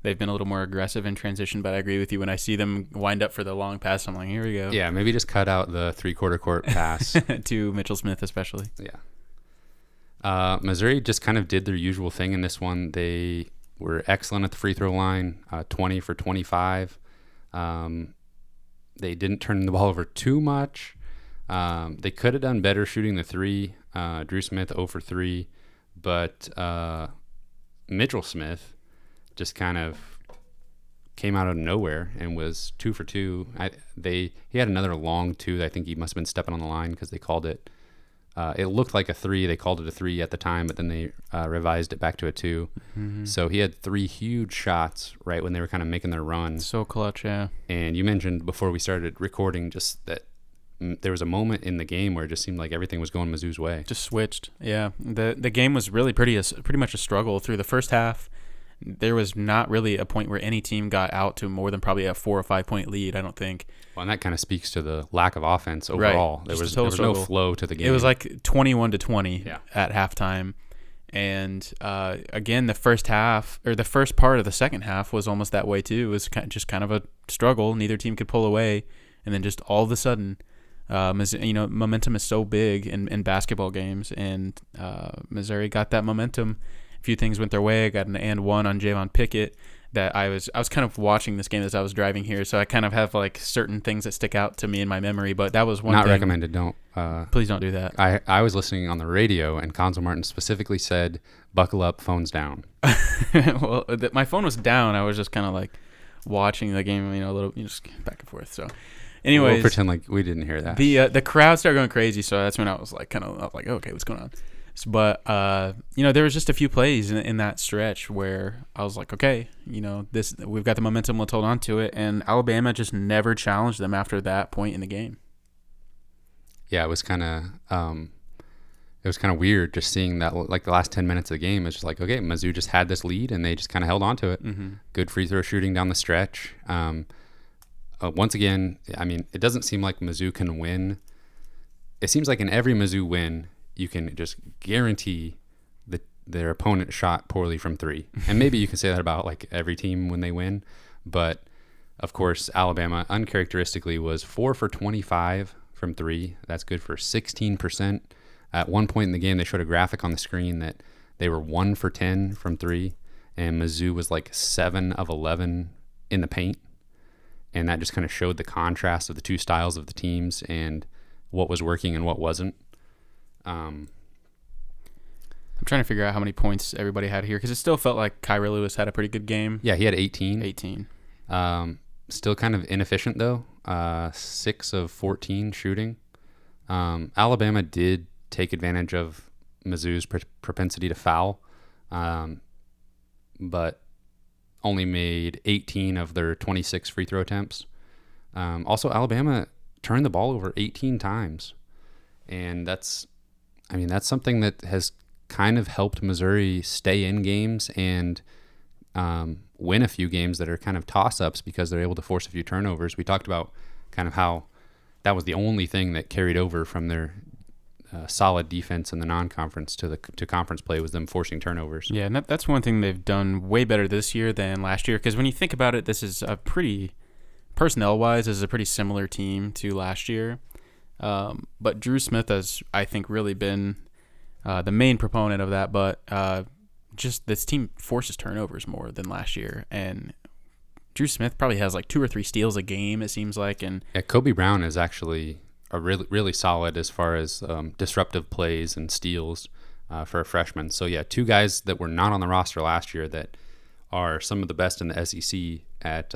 They've been a little more aggressive in transition, but I agree with you. When I see them wind up for the long pass, I'm like, here we go. Yeah, maybe just cut out the three-quarter court pass. To Mitchell Smith especially. Yeah. Missouri just kind of did their usual thing in this one. They were excellent at the free throw line, 20 for 25. They didn't turn the ball over too much. They could have done better shooting the three. Drew Smith 0 for 3. But Mitchell Smith just kind of came out of nowhere and was 2 for 2. He had another long 2 that I think he must have been stepping on the line because they called it. It looked like a 3. They called it a 3 at the time, but then they revised it back to a 2. So he had 3 huge shots right when they were kind of making their run. So clutch, yeah. And you mentioned before we started recording just that there was a moment in the game where it just seemed like everything was going Mizzou's way. Just switched, yeah. The game was really pretty much a struggle through the first half. There was not really a point where any team got out to more than probably a 4 or 5 point lead, I don't think. Well, and that kind of speaks to the lack of offense overall. Right. There was no flow to the game. It was like 21-20 at halftime. And again, the first half or the first part of the second half was almost that way too. It was just kind of a struggle. Neither team could pull away, and then just all of a sudden, momentum is so big in basketball games, and Missouri got that momentum. A few things went their way. I got an and one on Javon Pickett. That I was kind of watching this game as I was driving here, so I kind of have like certain things that stick out to me in my memory. But that was one. Not thing. recommended. Don't. Please don't do that. I was listening on the radio, and Consul Martin specifically said, "Buckle up, phones down." Well, my phone was down. I was just kind of like watching the game, a little, just back and forth. So, anyways, we'll pretend like we didn't hear that. The crowd started going crazy, so that's when I was like, okay, what's going on? But there was just a few plays in that stretch where I was like, okay, we've got the momentum, let's hold on to it. And Alabama just never challenged them after that point in the game. Yeah, it was kind of weird just seeing that, like the last 10 minutes of the game. It's just like, okay, Mizzou just had this lead and they just kind of held on to it. Good free throw shooting down the stretch. Once again, I mean, it doesn't seem like Mizzou can win. It seems like in every Mizzou win, you can just guarantee that their opponent shot poorly from 3. And maybe you can say that about like every team when they win. But of course, Alabama uncharacteristically was 4 for 25 from 3. That's good for 16%. At one point in the game, they showed a graphic on the screen that they were 1 for 10 from 3. And Mizzou was like 7 of 11 in the paint. And that just kind of showed the contrast of the two styles of the teams and what was working and what wasn't. I'm trying to figure out how many points everybody had here because it still felt like Kyra Lewis had a pretty good game. Yeah, he had 18. 18. Still kind of inefficient though. 6 of 14 shooting. Alabama did take advantage of Mizzou's propensity to foul, but only made 18 of their 26 free throw attempts. Also, Alabama turned the ball over 18 times, and that's something that has kind of helped Missouri stay in games and win a few games that are kind of toss-ups because they're able to force a few turnovers. We talked about kind of how that was the only thing that carried over from their solid defense in the non-conference to conference play was them forcing turnovers. Yeah, and that's one thing they've done way better this year than last year because when you think about it, this is a pretty, personnel-wise, is a pretty similar team to last year. But Drew Smith has, I think, really been the main proponent of that, but just this team forces turnovers more than last year, and Drew Smith probably has like 2 or 3 steals a game, it seems like. And yeah, Kobe Brown is actually a really solid as far as disruptive plays and steals for a freshman. So yeah, 2 guys that were not on the roster last year that are some of the best in the SEC at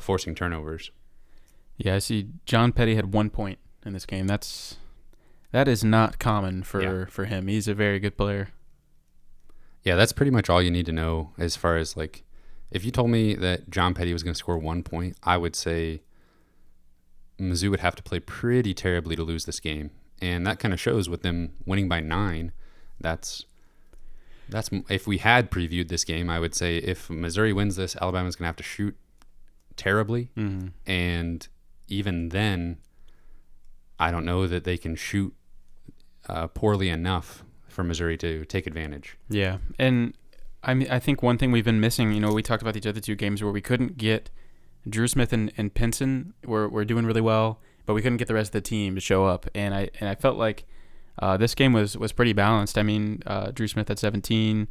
forcing turnovers. Yeah, I see John Petty had 1 point in this game. That is not common for him. He's a very good player. Yeah, that's pretty much all you need to know as far as like, if you told me that John Petty was going to score 1 point, I would say Mizzou would have to play pretty terribly to lose this game. And that kind of shows with them winning by 9. That's if we had previewed this game, I would say if Missouri wins this, Alabama's going to have to shoot terribly. Mm-hmm. And even then, I don't know that they can shoot poorly enough for Missouri to take advantage. Yeah, and I think one thing we've been missing, we talked about these other 2 games where we couldn't get Drew Smith and Pinson were doing really well, but we couldn't get the rest of the team to show up. And I felt like this game was pretty balanced. I mean, Drew Smith had 17.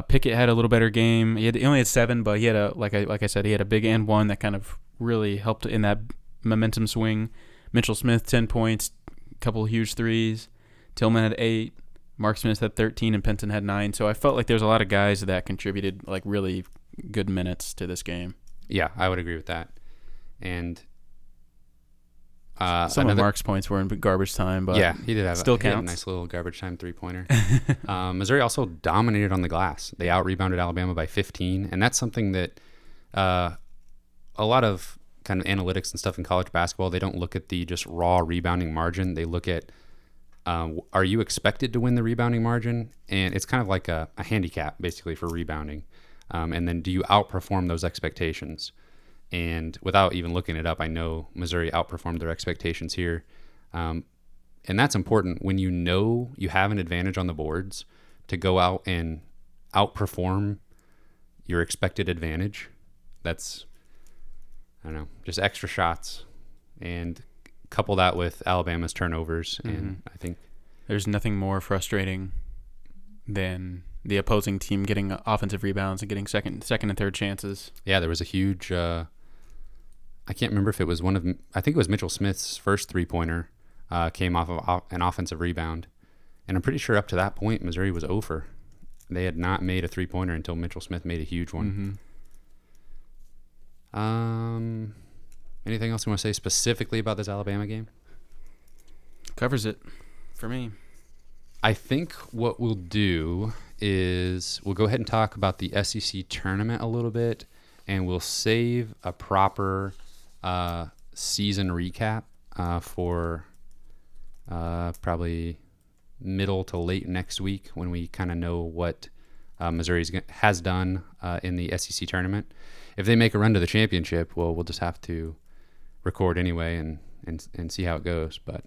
Pickett had a little better game. He only had 7, but he had like I said, he had a big and one that kind of really helped in that momentum swing. Mitchell Smith 10 points, a couple of huge threes. Tillman had 8. Mark Smith had 13 and Pinson had 9. So I felt like there's a lot of guys that contributed like really good minutes to this game. Yeah, I would agree with that. And some of Mark's points were in garbage time, but yeah, he did have still he had counts. a nice little garbage time 3-pointer. Missouri also dominated on the glass. They out-rebounded Alabama by 15, and that's something that a lot of kind of analytics and stuff in college basketball, they don't look at the just raw rebounding margin. They look at are you expected to win the rebounding margin? And it's kind of like a handicap, basically, for rebounding. And then do you outperform those expectations? And without even looking it up, I know Missouri outperformed their expectations here. And that's important when you know you have an advantage on the boards to go out and outperform your expected advantage. That's, I don't know, just extra shots. And couple that with Alabama's turnovers, and I think there's nothing more frustrating than the opposing team getting offensive rebounds and getting second and third chances. Yeah, there was a huge I can't remember if it was I think it was Mitchell Smith's first 3-pointer came off of an offensive rebound, and I'm pretty sure up to that point Missouri was over. They had not made a 3-pointer until Mitchell Smith made a huge one. Anything else you want to say specifically about this Alabama game? Covers it for me. I think what we'll do is we'll go ahead and talk about the SEC tournament a little bit, and we'll save a proper season recap for probably middle to late next week when we kind of know what Missouri has done in the SEC tournament. If they make a run to the championship, well, we'll just have to record anyway and see how it goes. But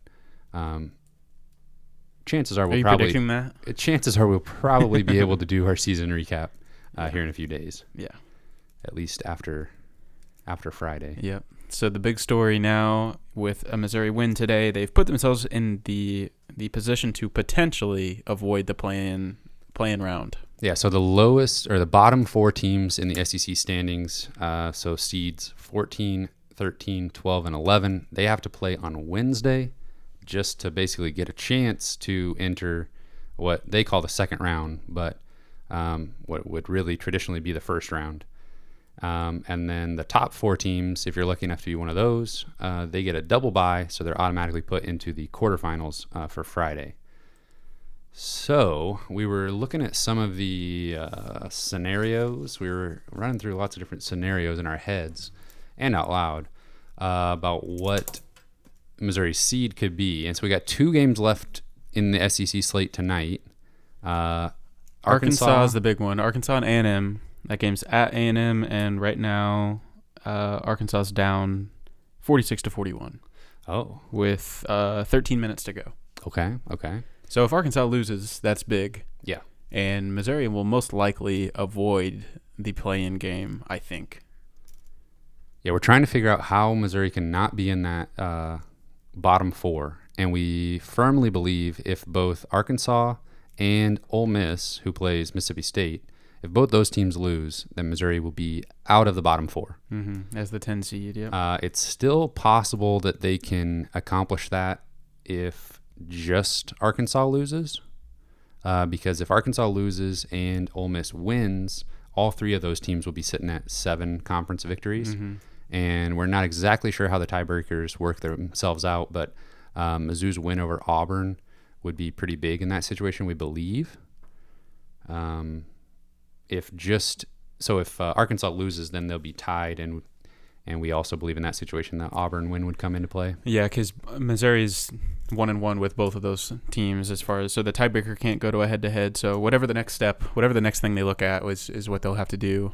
chances are we'll predicting that? Chances are we'll probably be able to do our season recap here in a few days. Yeah, at least after Friday. Yep. So the big story now with a Missouri win today, they've put themselves in the position to potentially avoid the play-in round. Yeah, so the lowest or the bottom 4 teams in the SEC standings, so seeds 14, 13, 12, and 11, they have to play on Wednesday just to basically get a chance to enter what they call the second round, but what would really traditionally be the first round. And then the top 4 teams, if you're lucky enough to be one of those, they get a double bye, so they're automatically put into the quarterfinals for Friday. So we were looking at some of the scenarios. We were running through lots of different scenarios in our heads and out loud about what Missouri's seed could be. And so we got 2 games left in the SEC slate tonight. Arkansas is the big one. Arkansas and A&M. That game's at A&M, and right now Arkansas is down 46-41. Oh. With 13 minutes to go. Okay. So if Arkansas loses, that's big. Yeah. And Missouri will most likely avoid the play-in game, I think. Yeah, we're trying to figure out how Missouri can not be in that bottom 4. And we firmly believe if both Arkansas and Ole Miss, who plays Mississippi State, if both those teams lose, then Missouri will be out of the bottom 4. As the 10 seed, yeah. It's still possible that they can accomplish that if just Arkansas loses. Because if Arkansas loses and Ole Miss wins, all 3 of those teams will be sitting at 7 conference victories. And we're not exactly sure how the tiebreakers work themselves out, but Mizzou's win over Auburn would be pretty big in that situation, we believe. If Arkansas loses, then they'll be tied, and we also believe in that situation that Auburn win would come into play. Yeah, because Missouri's 1-1 with both of those teams so the tiebreaker can't go to a head-to-head. So whatever the next thing they look at is what they'll have to do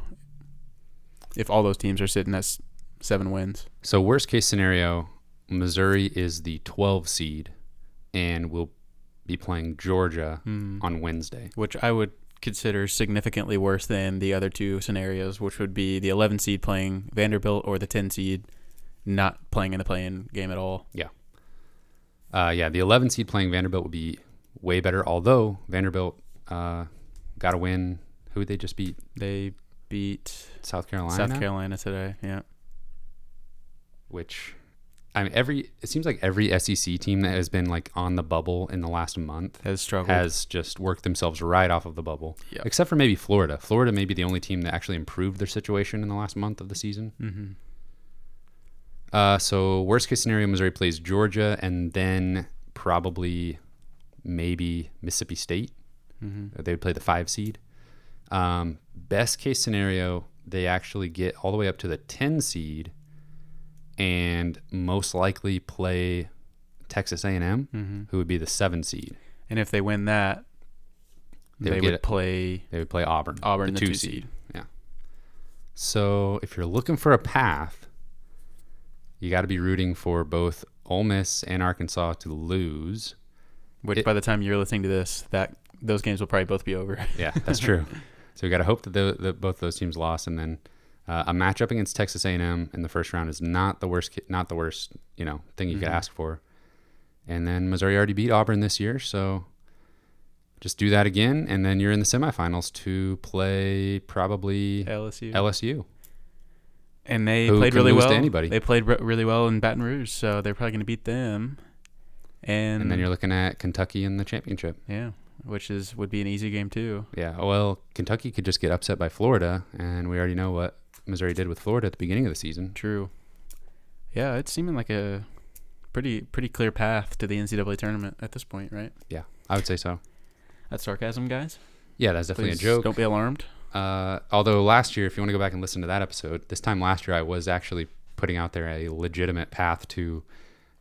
if all those teams are sitting at 7 wins. So worst case scenario, Missouri is the 12 seed and will be playing Georgia on Wednesday, which I would consider significantly worse than the other 2 scenarios, which would be the 11 seed playing Vanderbilt or the 10 seed not playing in the play-in game at all. Yeah. The 11 seed playing Vanderbilt would be way better, although Vanderbilt got a win. Who would they just beat? They beat South Carolina. South Carolina today, yeah. Which, it seems like every SEC team that has been like on the bubble in the last month has struggled, has just worked themselves right off of the bubble. Yep. Except for maybe Florida. Florida may be the only team that actually improved their situation in the last month of the season. So worst case scenario, Missouri plays Georgia and then probably maybe Mississippi State. They would play the 5 seed. Best case scenario, they actually get all the way up to the 10 seed and most likely play Texas A&M, who would be the 7 seed. And if they win that, they would play Auburn, the 2 seed. Yeah. So if you're looking for a path, you got to be rooting for both Ole Miss and Arkansas to lose. Which by the time you're listening to this, those games will probably both be over. Yeah, that's true. So we got to hope that both those teams lost, and then a matchup against Texas A&M in the first round is not the worst thing you could ask for. And then Missouri already beat Auburn this year, so just do that again, and then you're in the semifinals to play probably LSU. And they played really well. To anybody. They played really well in Baton Rouge, so they're probably going to beat them. And then you're looking at Kentucky in the championship. Yeah, which would be an easy game too. Yeah, well, Kentucky could just get upset by Florida, and we already know what Missouri did with Florida at the beginning of the season. True. Yeah, it's seeming like a pretty clear path to the NCAA tournament at this point, right? Yeah, I would say so. That's sarcasm, guys. Yeah, that's definitely Please a joke. Don't be alarmed. Although last year, if you want to go back and listen to that episode, this time last year I was actually putting out there a legitimate path to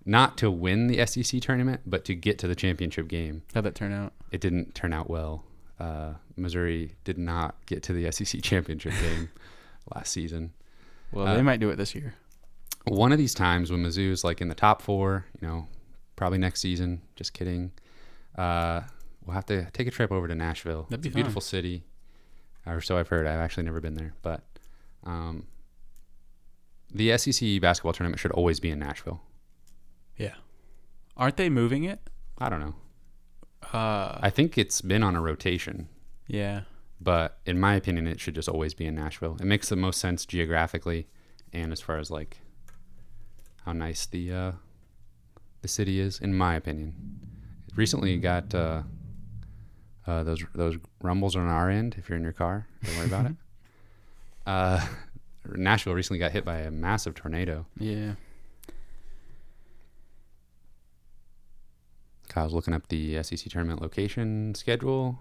not to win the SEC tournament, but to get to the championship game. How'd that turn out? It didn't turn out well. Missouri did not get to the SEC championship game last season. Well, they might do it this year. One of these times when Mizzou's like in the top 4, probably next season. Just kidding. We'll have to take a trip over to Nashville. That'd be it's a beautiful city. Or so I've heard. I've actually never been there. But the SEC basketball tournament should always be in Nashville. Yeah. Aren't they moving it? I don't know. I think it's been on a rotation. Yeah. But in my opinion, it should just always be in Nashville. It makes the most sense geographically and as far as like how nice the city is, in my opinion. Recently got those rumbles on our end. If you're in your car, don't worry about it. Nashville recently got hit by a massive tornado. Yeah. Kyle's looking up the SEC tournament location schedule.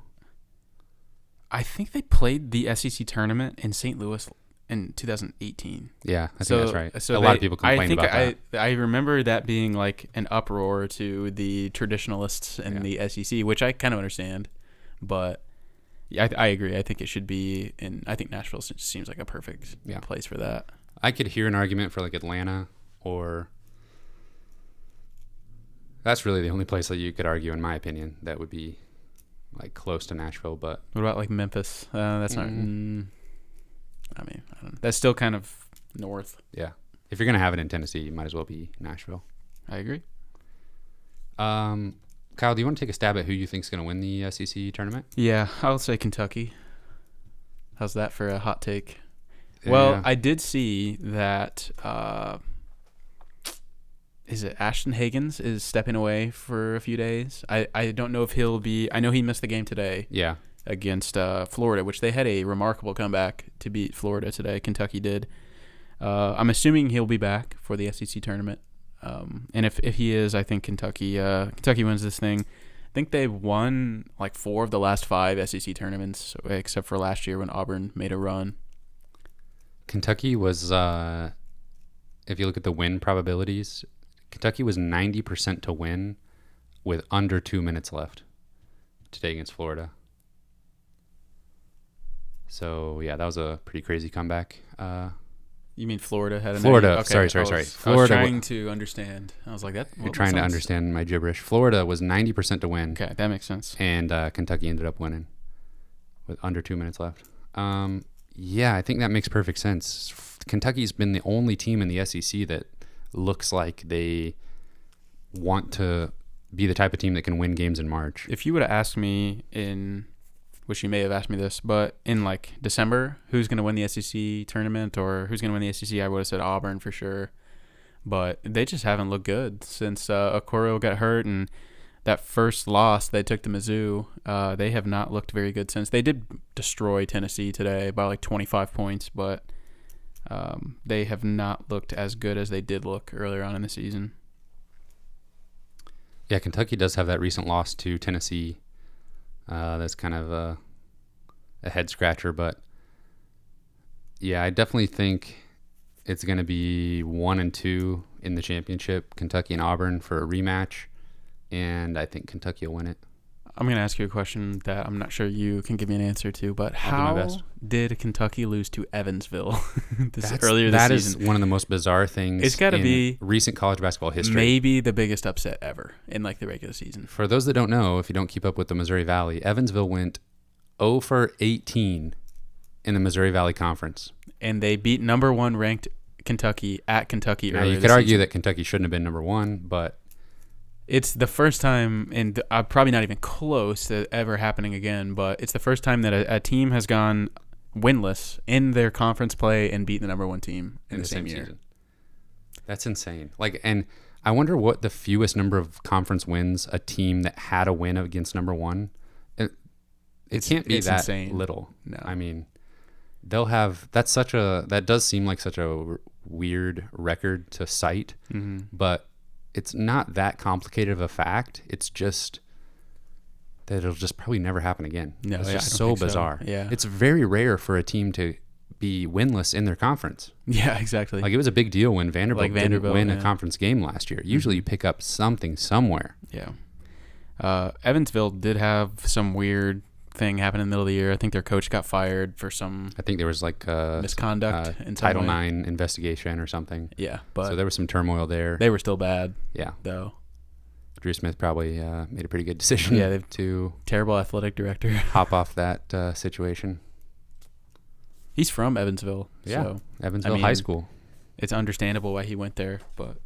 I think they played the SEC tournament in St. Louis in 2018. Yeah, I think that's right. So a lot of people complained about that. I remember that being like an uproar to the traditionalists in the SEC, which I kind of understand. But yeah, I agree. I think it should be in. I think Nashville seems like a perfect place for that. I could hear an argument for like Atlanta, or that's really the only place that you could argue, in my opinion, that would be like close to Nashville. But what about like Memphis? That's not. I mean, I don't know. That's still kind of north. Yeah, if you're gonna have it in Tennessee, you might as well be Nashville. I agree. Kyle, do you want to take a stab at who you think's going to win the SEC tournament? Yeah, I'll say Kentucky. How's that for a hot take? Well, Yeah. I did see that. Is it Ashton Higgins is stepping away for a few days? I don't know if he'll be. I know he missed the game today Yeah. against Florida, which they had a remarkable comeback to beat Florida today. Kentucky did. I'm assuming he'll be back for the SEC tournament. And if he is, I think Kentucky wins this thing. I think they've won like 4 of the last 5 SEC tournaments, except for last year when Auburn made a run. Kentucky was, if you look at the win probabilities, Kentucky was 90% to win with under 2 minutes left today against Florida. So, yeah, that was a pretty crazy comeback. You mean Florida had a Florida. Okay, Sorry. I was Florida trying to understand. I was like, that. You're trying to understand my gibberish. Florida was 90% to win. Okay, that makes sense. And Kentucky ended up winning with under 2 minutes left. Yeah, I think that makes perfect sense. Kentucky's been the only team in the SEC that looks like they want to be the type of team that can win games in March. If you would have asked me which you may have asked me this, but in like December, who's going to win the SEC tournament or who's going to win the SEC, I would have said Auburn for sure. But they just haven't looked good since Okoro got hurt, and that first loss they took to Mizzou, they have not looked very good since. They did destroy Tennessee today by like 25 points, but they have not looked as good as they did look earlier on in the season. Yeah, Kentucky does have that recent loss to Tennessee. That's kind of a head scratcher, but yeah, I definitely think it's going to be 1 and 2 in the championship, Kentucky and Auburn for a rematch, and I think Kentucky will win it. I'm going to ask you a question that I'm not sure you can give me an answer to, but I'll do my how best. did Kentucky lose to Evansville That earlier this is season? one of the most bizarre things It's gotta in be recent college basketball history. Maybe the biggest upset ever in like the regular season. For those that don't know, if you don't keep up with the Missouri Valley, Evansville went 0 for 18 in the Missouri Valley Conference. And they beat number 1 ranked Kentucky at Kentucky Now, earlier you this could argue season. that Kentucky shouldn't have been number 1, but It's the first time, and probably not even close to ever happening again, but it's the first time that a team has gone winless in their conference play and beat the number 1 team in the same year. season. That's insane. And I wonder what the fewest number of conference wins a team that had a win against number 1. It can't be it's that insane. little. No. I mean, that does seem like such a weird record to cite, but it's not that complicated of a fact. It's just that it'll just probably never happen again. No, it's yeah, just I don't so think so. bizarre. Yeah. It's very rare for a team to be winless in their conference. Yeah, exactly. Like, it was a big deal when Vanderbilt, didn't win a yeah. conference game last year. Usually you pick up something somewhere. Yeah. Evansville did have some weird thing happen in the middle of the year. I think their coach got fired for some I think there was like misconduct in some Title way. IX investigation or something. Yeah, but So there was some turmoil there. they were still bad, Yeah. though. Drew Smith probably made a pretty good decision Yeah, they've- to Terrible athletic director. hop off that situation. He's from Evansville, Yeah. so Evansville I mean, High School. it's understandable why he went there, but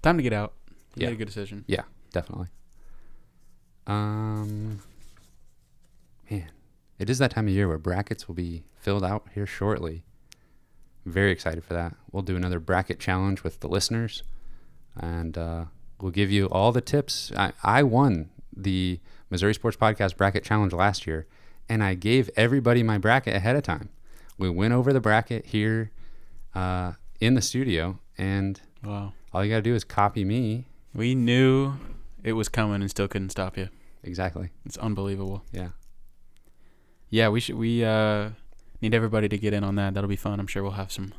time to get out. He Yeah. made a good decision. Yeah, definitely. Man, it is that time of year where brackets will be filled out here shortly. Very excited for that. We'll do another bracket challenge with the listeners, and we'll give you all the tips. I won the Missouri Sports Podcast Bracket Challenge last year, and I gave everybody my bracket ahead of time. We went over the bracket here in the studio, and Wow. all you got to do is copy me. We knew it was coming and still couldn't stop you. Exactly. It's unbelievable. Yeah. Yeah, we need everybody to get in on that. That'll be fun. I'm sure we'll have some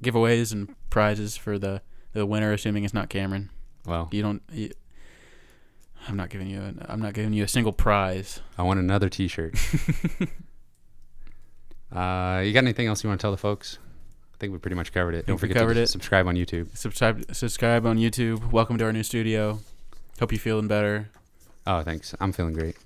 giveaways and prizes for the winner, assuming it's not Cameron. Well, I'm not giving you a single prize. I want another T-shirt. You got anything else you want to tell the folks? I think we pretty much covered it. Don't forget to subscribe on YouTube. Subscribe on YouTube. Welcome to our new studio. Hope you're feeling better. Oh, thanks. I'm feeling great.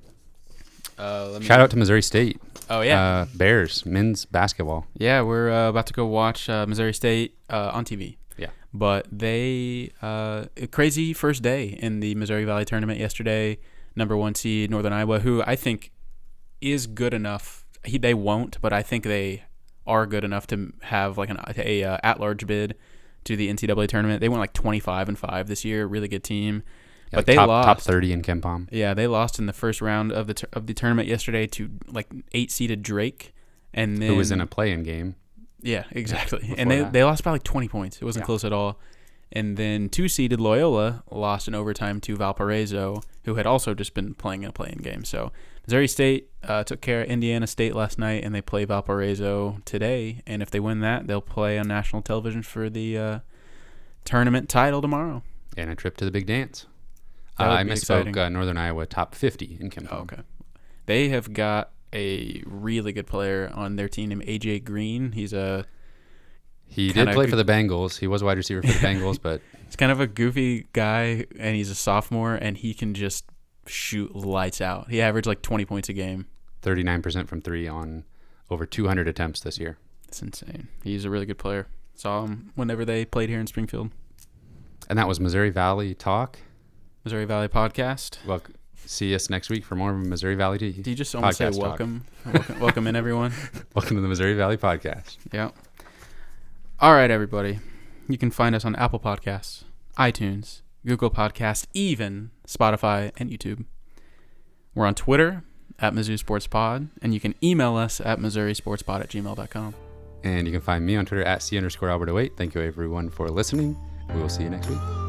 Shout out to Missouri State. Oh yeah, Bears men's basketball. yeah. We're about to go watch Missouri State on TV. Yeah. But they a crazy first day in the Missouri Valley tournament yesterday. Number 1 seed Northern Iowa, who I think is good enough. They won't, but I think they are good enough to have like a at-large bid to the NCAA tournament. They went like 25-5 this year. Really good team. Yeah, But they top lost. 30 in KenPom. Yeah, they lost in the first round of the tournament yesterday to like 8-seeded Drake, and then Who was in a play-in game. yeah, exactly. Yeah, And before that. they lost by like 20 points. It wasn't Yeah. close at all. And then 2-seeded Loyola lost in overtime to Valparaiso, who had also just been playing a play-in game. So Missouri State took care of Indiana State last night, and they play Valparaiso today. And if they win that, they'll play on national television for the tournament title tomorrow. And a trip to the big dance. That would I be misspoke. exciting. Northern Iowa top 50 in KenPom. Oh, okay. They have got a really good player on their team named AJ Green. He's He did Kinda play good- for the Bengals. He was a wide receiver for the Bengals, but kind of a goofy guy, and he's a sophomore, and he can just shoot lights out. He averaged like 20 points a game. 39% from 3 on over 200 attempts this year. It's insane. He's a really good player. Saw him whenever they played here in Springfield. And that was Missouri Valley Talk. Missouri Valley Podcast. Well, see us next week for more Do Missouri Valley. you just almost say Podcast talk. welcome? Welcome in, everyone. Welcome to the Missouri Valley Podcast. Yeah. All right, everybody. You can find us on Apple Podcasts, iTunes, Google Podcasts, even Spotify and YouTube. We're on Twitter at Mizzou Sports Pod, and you can email us at MissouriSportsPod@gmail.com. And you can find me on Twitter at C_Albert08. Thank you, everyone, for listening. We will see you next week.